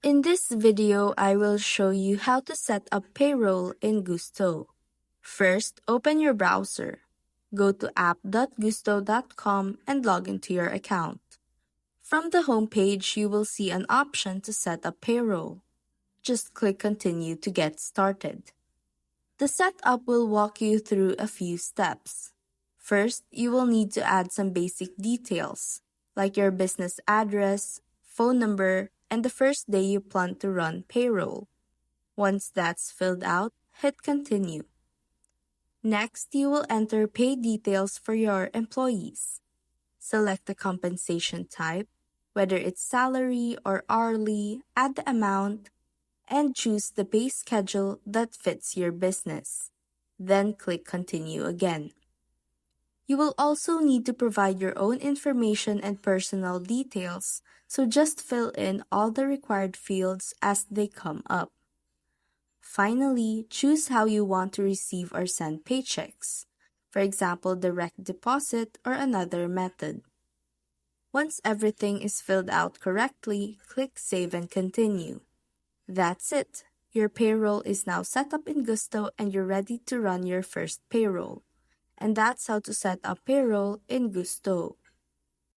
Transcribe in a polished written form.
In this video, I will show you how to set up payroll in Gusto. First, open your browser. Go to app.gusto.com and log into your account. From the home page, you will see an option to set up payroll. Just click Continue to get started. The setup will walk you through a few steps. First, you will need to add some basic details, like your business address, phone number, and the first day you plan to run payroll. Once that's filled out, hit Continue. Next, you will enter pay details for your employees. Select the compensation type, whether it's salary or hourly, add the amount, and choose the pay schedule that fits your business. Then click Continue again. You will also need to provide your own information and personal details, so just fill in all the required fields as they come up. Finally, choose how you want to receive or send paychecks, for example, direct deposit or another method. Once everything is filled out correctly, click Save and Continue. That's it. Your payroll is now set up in Gusto and you're ready to run your first payroll. And that's how to set up payroll in Gusto.